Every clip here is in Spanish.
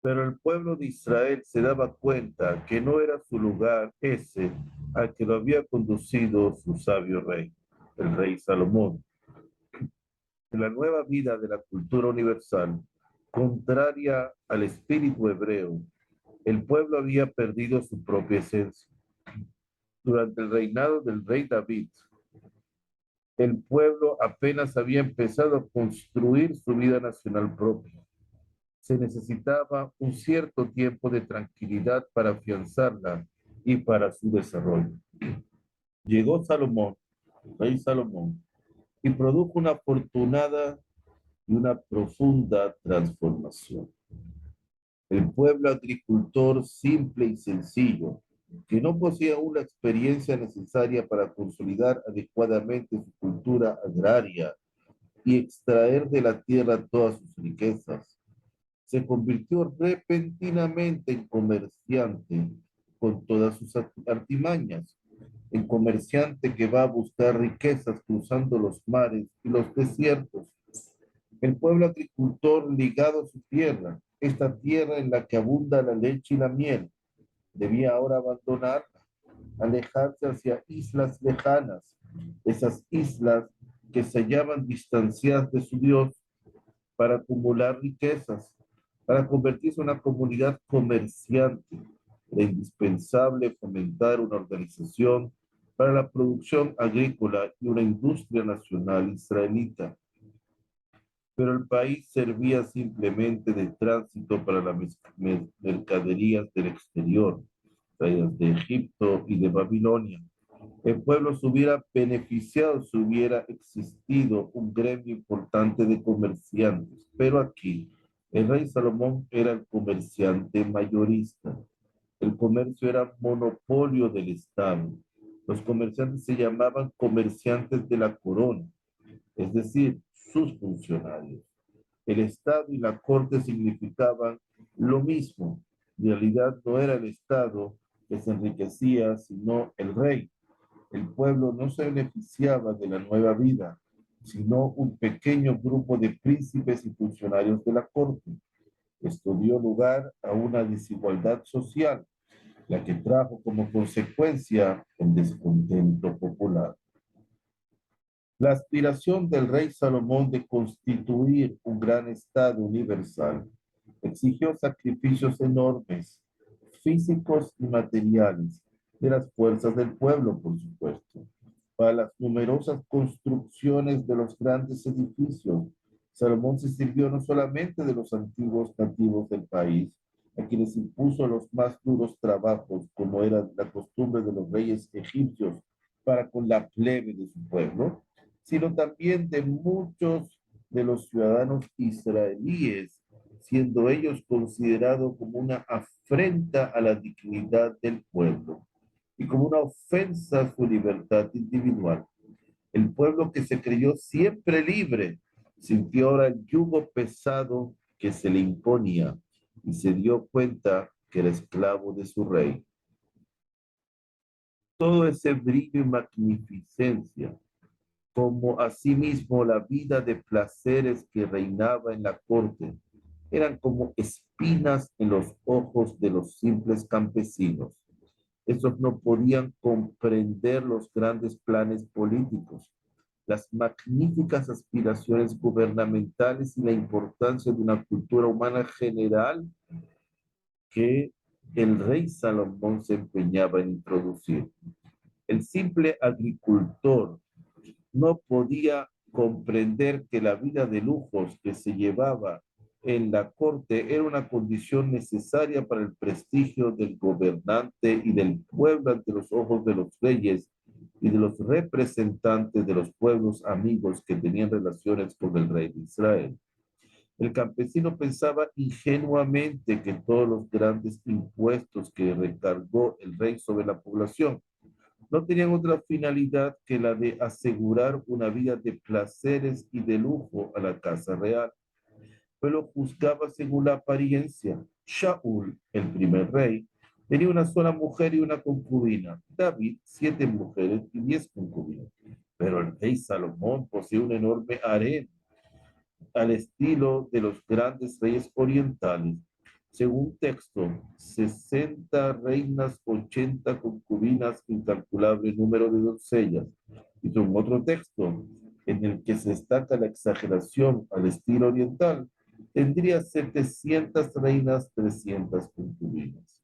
Pero el pueblo de Israel se daba cuenta que no era su lugar ese al que lo había conducido su sabio rey, el rey Salomón. En la nueva vida de la cultura universal, contraria al espíritu hebreo, el pueblo había perdido su propia esencia. Durante el reinado del rey David, el pueblo apenas había empezado a construir su vida nacional propia. Se necesitaba un cierto tiempo de tranquilidad para afianzarla y para su desarrollo. Llegó Salomón, rey Salomón, y produjo una afortunada y una profunda transformación. El pueblo agricultor simple y sencillo, que no poseía aún la experiencia necesaria para consolidar adecuadamente su cultura agraria y extraer de la tierra todas sus riquezas, se convirtió repentinamente en comerciante con todas sus artimañas, en comerciante que va a buscar riquezas cruzando los mares y los desiertos. El pueblo agricultor ligado a su tierra, esta tierra en la que abunda la leche y la miel, debía ahora abandonarla, alejarse hacia islas lejanas, esas islas que se hallaban distanciadas de su Dios para acumular riquezas, para convertirse en una comunidad comerciante. Era indispensable fomentar una organización para la producción agrícola y una industria nacional israelita. Pero el país servía simplemente de tránsito para las mercaderías del exterior, traídas de Egipto y de Babilonia. El pueblo se hubiera beneficiado si hubiera existido un gremio importante de comerciantes, pero aquí el rey Salomón era el comerciante mayorista. El comercio era monopolio del Estado. Los comerciantes se llamaban comerciantes de la corona, es decir, sus funcionarios. El Estado y la corte significaban lo mismo. En realidad no era el Estado que se enriquecía, sino el rey. El pueblo no se beneficiaba de la nueva vida, sino un pequeño grupo de príncipes y funcionarios de la corte. Esto dio lugar a una desigualdad social, la que trajo como consecuencia el descontento popular. La aspiración del rey Salomón de constituir un gran Estado universal exigió sacrificios enormes, físicos y materiales, de las fuerzas del pueblo, por supuesto. Para las numerosas construcciones de los grandes edificios, Salomón se sirvió no solamente de los antiguos nativos del país, a quienes impuso los más duros trabajos, como era la costumbre de los reyes egipcios para con la plebe de su pueblo, sino también de muchos de los ciudadanos israelíes, siendo ellos considerados como una afrenta a la dignidad del pueblo y como una ofensa a su libertad individual. El pueblo que se creyó siempre libre sintió ahora el yugo pesado que se le imponía y se dio cuenta que era esclavo de su rey. Todo ese brillo y magnificencia, como asimismo la vida de placeres que reinaba en la corte, eran como espinas en los ojos de los simples campesinos. Estos no podían comprender los grandes planes políticos, las magníficas aspiraciones gubernamentales y la importancia de una cultura humana general que el rey Salomón se empeñaba en introducir. El simple agricultor no podía comprender que la vida de lujos que se llevaba en la corte era una condición necesaria para el prestigio del gobernante y del pueblo ante los ojos de los reyes y de los representantes de los pueblos amigos que tenían relaciones con el rey de Israel. El campesino pensaba ingenuamente que todos los grandes impuestos que recargó el rey sobre la población no tenían otra finalidad que la de asegurar una vida de placeres y de lujo a la casa real. Pero juzgaba según la apariencia. Shaul, el primer rey, tenía una sola mujer y una concubina. David, 7 mujeres y 10 concubinas. Pero el rey Salomón posee un enorme harén al estilo de los grandes reyes orientales. Según texto, 60 reinas, 80 concubinas, incalculable número de doncellas. Y según otro texto, en el que se destaca la exageración al estilo oriental, tendría 700 reinas, 300 concubinas.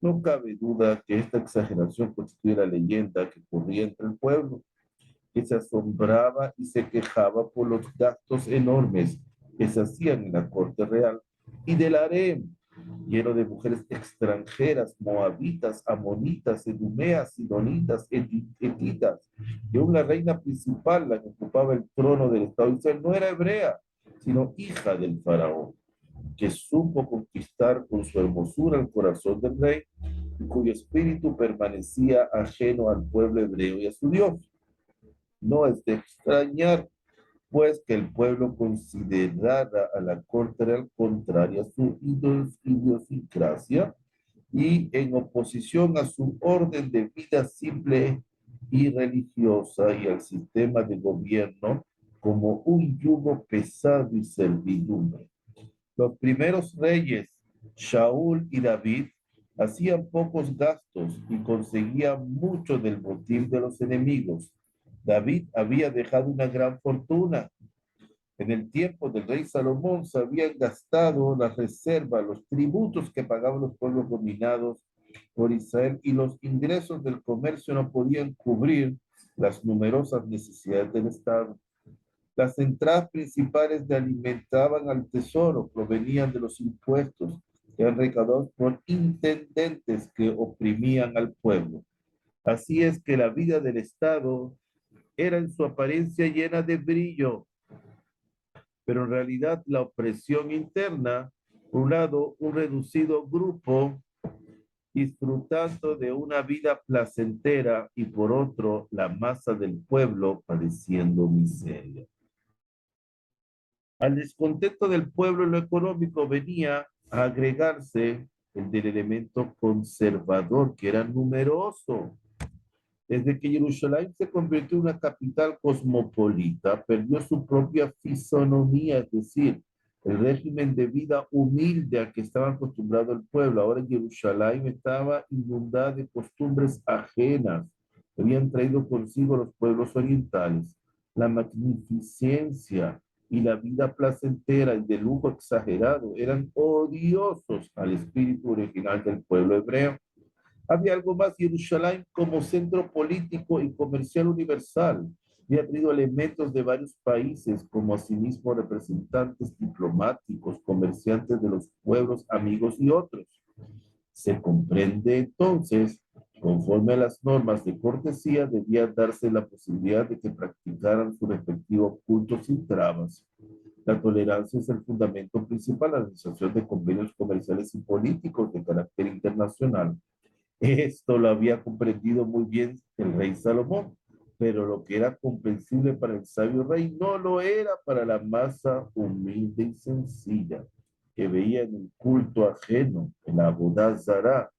No cabe duda que esta exageración constituye la leyenda que corría entre el pueblo, que se asombraba y se quejaba por los gastos enormes que se hacían en la corte real y del harem, lleno de mujeres extranjeras, moabitas, amonitas, edumeas, sidonitas, etitas, y aún la reina principal, la que ocupaba el trono del Estado de Israel, no era hebrea, sino hija del faraón, que supo conquistar con su hermosura el corazón del rey, y cuyo espíritu permanecía ajeno al pueblo hebreo y a su Dios. No es de extrañar, pues, que el pueblo considerara a la corte real contraria a su idiosincrasia y en oposición a su orden de vida simple y religiosa y al sistema de gobierno como un yugo pesado y servidumbre. Los primeros reyes, Shaul y David, hacían pocos gastos y conseguían mucho del botín de los enemigos. David había dejado una gran fortuna. En el tiempo del rey Salomón se habían gastado las reservas, los tributos que pagaban los pueblos dominados por Israel y los ingresos del comercio no podían cubrir las numerosas necesidades del Estado. Las entradas principales de alimentaban al tesoro provenían de los impuestos que eran recaudados por intendentes que oprimían al pueblo. Así es que la vida del Estado era en su apariencia llena de brillo, pero en realidad la opresión interna, por un lado, un reducido grupo disfrutando de una vida placentera y por otro, la masa del pueblo padeciendo miseria. Al descontento del pueblo en lo económico venía a agregarse el del elemento conservador, que era numeroso. Desde que Jerusalén se convirtió en una capital cosmopolita, perdió su propia fisonomía, es decir, el régimen de vida humilde al que estaba acostumbrado el pueblo. Ahora Jerusalén estaba inundada de costumbres ajenas que habían traído consigo los pueblos orientales. La magnificencia y la vida placentera y de lujo exagerado eran odiosos al espíritu original del pueblo hebreo. Había algo más, Jerusalén como centro político y comercial universal. Había tenido elementos de varios países, como asimismo representantes diplomáticos, comerciantes de los pueblos, amigos y otros. Se comprende entonces, conforme a las normas de cortesía, debía darse la posibilidad de que practicaran su respectivo culto sin trabas. La tolerancia es el fundamento principal de la realización de convenios comerciales y políticos de carácter internacional. Esto lo había comprendido muy bien el rey Salomón, pero lo que era comprensible para el sabio rey no lo era para la masa humilde y sencilla, que veía en el culto ajeno, en la Abodá Zará,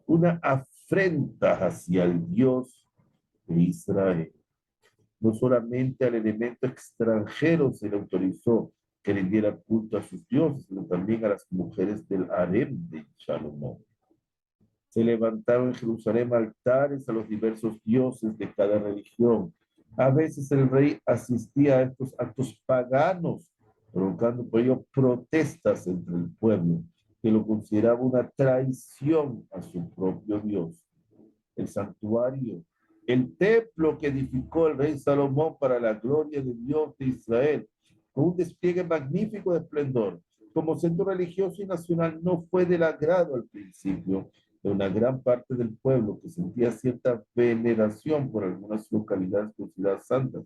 una afrenta hacia el Dios de Israel. No solamente al elemento extranjero se le autorizó que le diera culto a sus dioses, sino también a las mujeres del harem de Salomón. Se levantaron en Jerusalén altares a los diversos dioses de cada religión. A veces el rey asistía a estos actos paganos, provocando por ello protestas entre el pueblo, que lo consideraba una traición a su propio Dios. El santuario, el templo que edificó el rey Salomón para la gloria de Dios de Israel, con un despliegue magnífico de esplendor, como centro religioso y nacional, no fue del agrado al principio de una gran parte del pueblo que sentía cierta veneración por algunas localidades consideradas santas,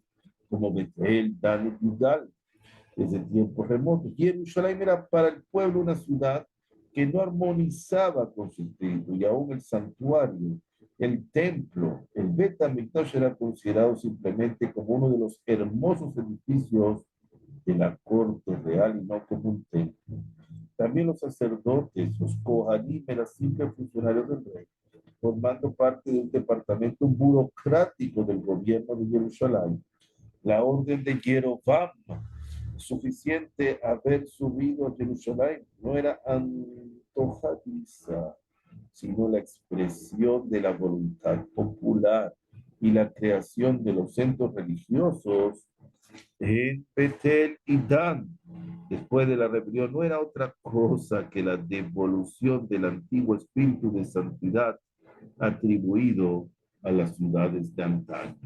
como Betel, Dan y Gilgal, desde tiempos remotos. Jerusalén era para el pueblo una ciudad que no armonizaba con su espíritu, y aún el santuario, el templo, el Bet HaMikdash era considerado simplemente como uno de los hermosos edificios de la corte real y no como un templo. También los sacerdotes, los Kohanim, eran simples funcionarios del rey, formando parte de un departamento burocrático del gobierno de Jerusalén. La orden de Jeroboam, suficiente haber subido a Jerusalén, no era antojadiza, sino la expresión de la voluntad popular y la creación de los centros religiosos en Betel y Dan, después de la rebelión, no era otra cosa que la devolución del antiguo espíritu de santidad atribuido a las ciudades de antaño.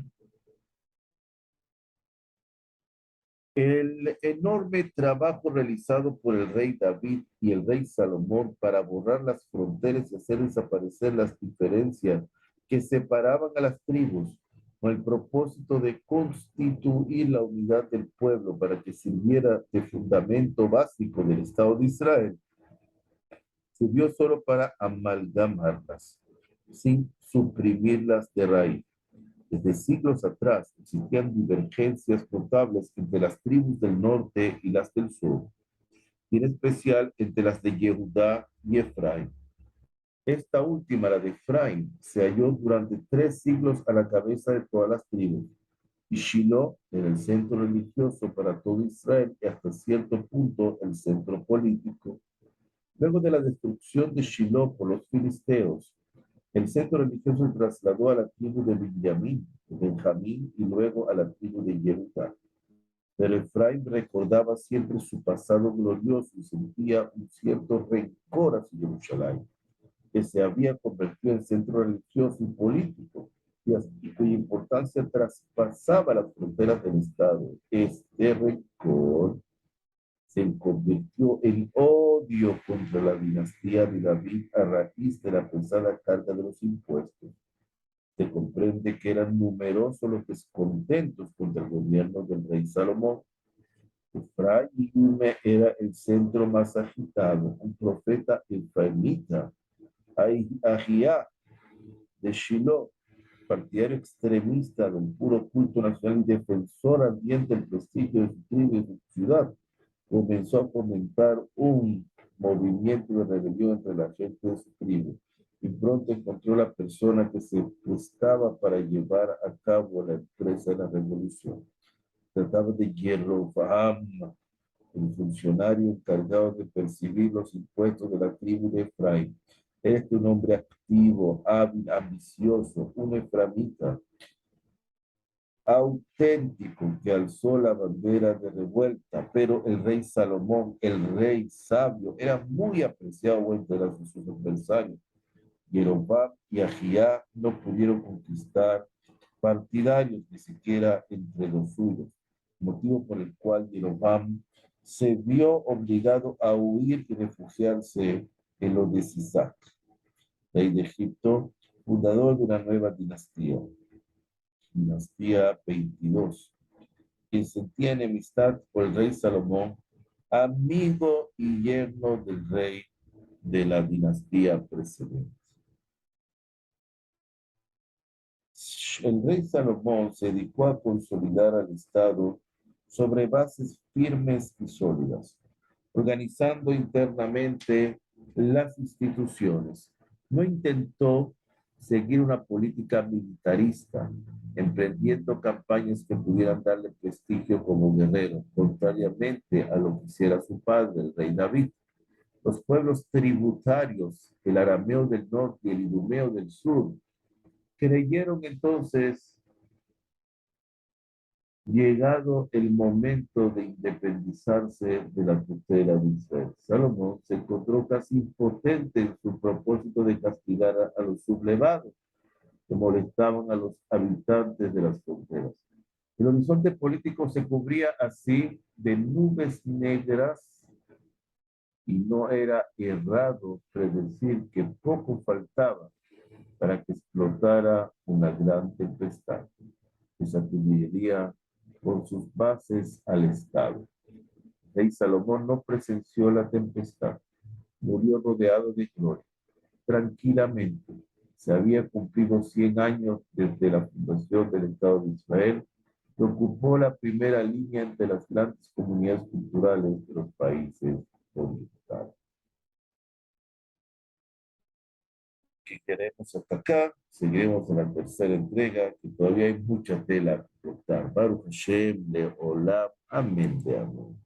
El enorme trabajo realizado por el rey David y el rey Salomón para borrar las fronteras y hacer desaparecer las diferencias que separaban a las tribus, con el propósito de constituir la unidad del pueblo para que sirviera de fundamento básico del Estado de Israel, sirvió solo para amalgamarlas, sin suprimirlas de raíz. Desde siglos atrás existían divergencias notables entre las tribus del norte y las del sur, y en especial entre las de Yehudá y Efraín. Esta última, la de Efraín, se halló durante 3 siglos a la cabeza de todas las tribus, y Shiloh era el centro religioso para todo Israel y hasta cierto punto el centro político. Luego de la destrucción de Shiloh por los filisteos, el centro religioso se trasladó a la tribu de Benjamín y luego a la tribu de Yehudá. Pero Efraín recordaba siempre su pasado glorioso y sentía un cierto rencor hacia Jerusalén, que se había convertido en centro religioso y político, y cuya importancia traspasaba las fronteras del Estado. Este rencor se convirtió en odio contra la dinastía de David a raíz de la pesada carga de los impuestos. Se comprende que eran numerosos los descontentos contra el gobierno del rey Salomón. Efraín era el centro más agitado. Un profeta efraimita, Ahía de Shiloh, partidario extremista del puro culto nacional y defensor ardiente del prestigio de su tribu y de su ciudad, comenzó a fomentar un movimiento de rebelión entre la gente de su tribu y pronto encontró la persona que se prestaba para llevar a cabo la empresa de la revolución. Trataba de Jeroboam, el funcionario encargado de percibir los impuestos de la tribu de Efraín. Era un hombre activo, hábil, ambicioso, un efraimita auténtico que alzó la bandera de revuelta, pero el rey Salomón, el rey sabio, era muy apreciado entre sus adversarios. Jeroboam y Ahía no pudieron conquistar partidarios ni siquiera entre los suyos, motivo por el cual Jeroboam se vio obligado a huir y refugiarse en lo de Sisac, rey de Egipto, fundador de una nueva dinastía. Dinastía 22, quien sentía enemistad por el rey Salomón, amigo y yerno del rey de la dinastía precedente. El rey Salomón se dedicó a consolidar al Estado sobre bases firmes y sólidas, organizando internamente las instituciones. No intentó seguir una política militarista, emprendiendo campañas que pudieran darle prestigio como guerrero, contrariamente a lo que hiciera su padre, el rey David. Los pueblos tributarios, el arameo del norte y el idumeo del sur, creyeron entonces, llegado el momento de independizarse de la tutela de Israel, Salomón se encontró casi impotente en su propósito de castigar a los sublevados que molestaban a los habitantes de las fronteras. El horizonte político se cubría así de nubes negras y no era errado predecir que poco faltaba para que explotara una gran tempestad que sacudiría por sus bases al Estado. El rey Salomón no presenció la tempestad, murió rodeado de gloria. Tranquilamente, se había cumplido 100 años desde la fundación del Estado de Israel, que ocupó la primera línea entre las grandes comunidades culturales de los países orientales. Que queremos hasta acá, seguiremos en la tercera entrega, que todavía hay mucha tela que cortar. Baruch Hashem, Leolam, amén de amén.